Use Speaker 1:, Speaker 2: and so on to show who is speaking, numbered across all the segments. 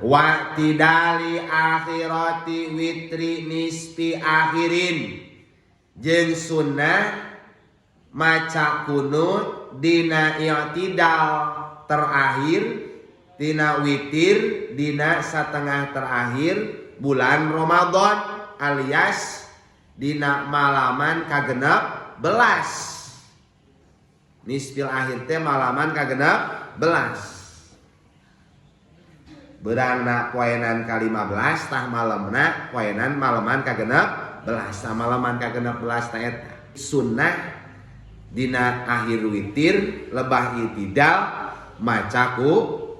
Speaker 1: Wa tidali akhirati witri nisfi akhirin jeung sunnah maca kunut dina i'tidal terakhir dina witir dina satengah terakhir bulan Ramadan alias dina malaman kagenep belas. Nisfil akhir teh malaman kagenep belas. Berangna poenan ke-15 tah malemna poenan malaman kagenep belas. Tah malaman kagenep belas tah eta sunnah dina akhir witir lebah i'tidal maca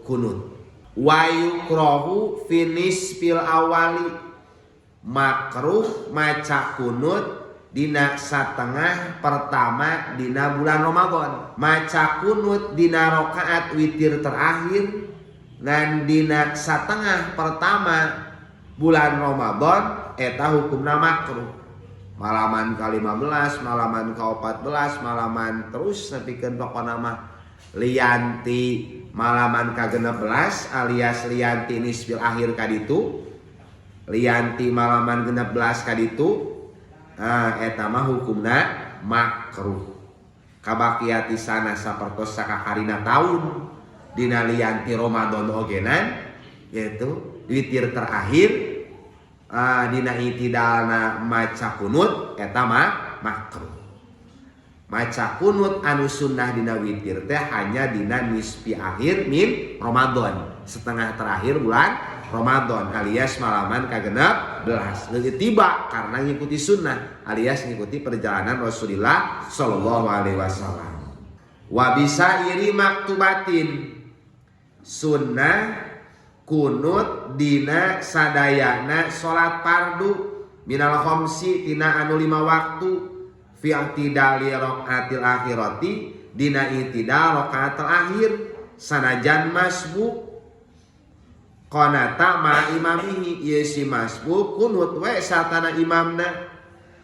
Speaker 1: kunut. Wa yukrahu fi nisfil awali makruh maca kunut dina satengah pertama dina bulan Ramadan. Maca kunut dina rakaat witir terakhir dan dina satengah pertama bulan Ramadan eta hukumna makruh. Malaman ke-15, malaman ke-14, malaman terus nepikeun pokona mah lianti malaman ka-16 alias lianti nisfil akhir kaditu. Lianti malaman 16 kaditu eta mah hukumna makruh. Kabakiati sana sapertos sakakarina taun dina lianti Ramadan ogenan yaitu witir terakhir dina i'tidalna maca kunut eta mah makruh. Maca kunut anu sunnah dina witir teh hanya dina nisfi akhir min Ramadan, setengah terakhir bulan Ramadan alias malaman kagenep belas. Leuwih tiba karena ngikuti sunnah alias ngikuti perjalanan Rasulullah sallallahu alaihi wasallam. Wa bisa iri maktubatin sunnah kunut dina sadayana salat fardu minal khamsi tina anu 5 waktu fi i'tidali raqatil akhirati dina i'tidal rakaat terakhir sanajan masbuk qanata ma imamihi ieu si masbuk kunut we satana imamna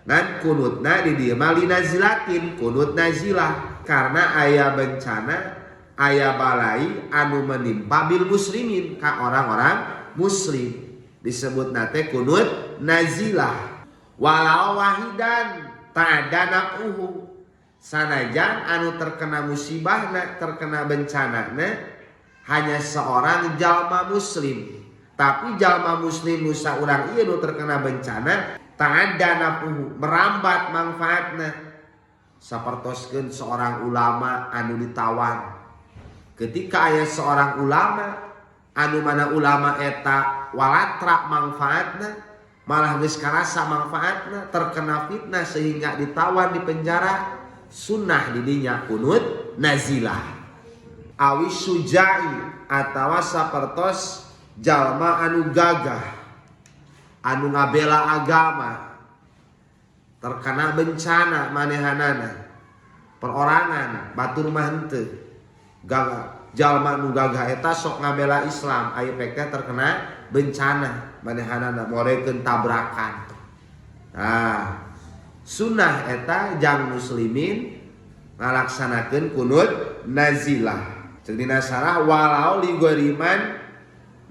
Speaker 1: dan kunutna di dieu mah linazilatin kunut nazilah karena aya bencana aya balai anu menimpa bil muslimin ka orang-orang muslim disebut nate kunut nazilah walau wahidan ta'danaquhu sanajan anu terkena musibahna terkena bencanana hanya seorang jalma muslim tapi jalma muslim nu saurang ieu nu terkena bencana ta'danaquhu merambat manfaatna sapertoskeun seorang ulama anu ditawan. Ketika aya seorang ulama anu mana ulama eta walatra manfaatna malah geus karasa manfaatna terkena fitnah sehingga ditawan di penjara sunnah didinya kunut nazilah awi sujai atawa sapertos jalma anu gagah anu ngabela agama terkena bencana manehanana perorangan batur mah henteu gagah jalma nu gagah eta sok ngabela Islam aya pekeh terkena bencana manehanana morekeun tabrakan. Nah, sunnah eta jang muslimin ngalaksanakeun kunut nazilah. Ceuk dina sarah walau li ghoriman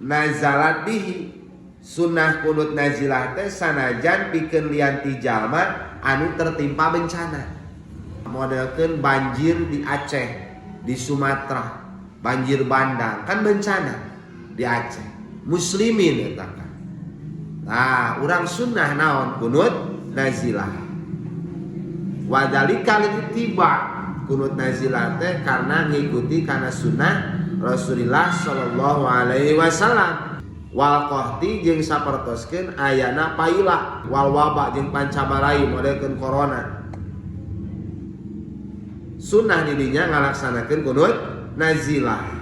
Speaker 1: nazalat bihi. Sunnah kunut nazilah teh sanajan pikeun lianti jalma anu tertimpa bencana. Modelkeun banjir di Aceh, di Sumatera, banjir bandang kan bencana di Aceh muslimin eta kan. Nah urang sunnah naon kunut nazilah wadalika tiba kunut nazilah teh karena ngikuti kana sunnah Rasulullah sallallahu alaihi wasallam wal qahti jeung sapertoskeun ayana paila wal waba jeung pancabarai modelkeun corona. Sunnah didinya ngalaksanakeun kunut nazilah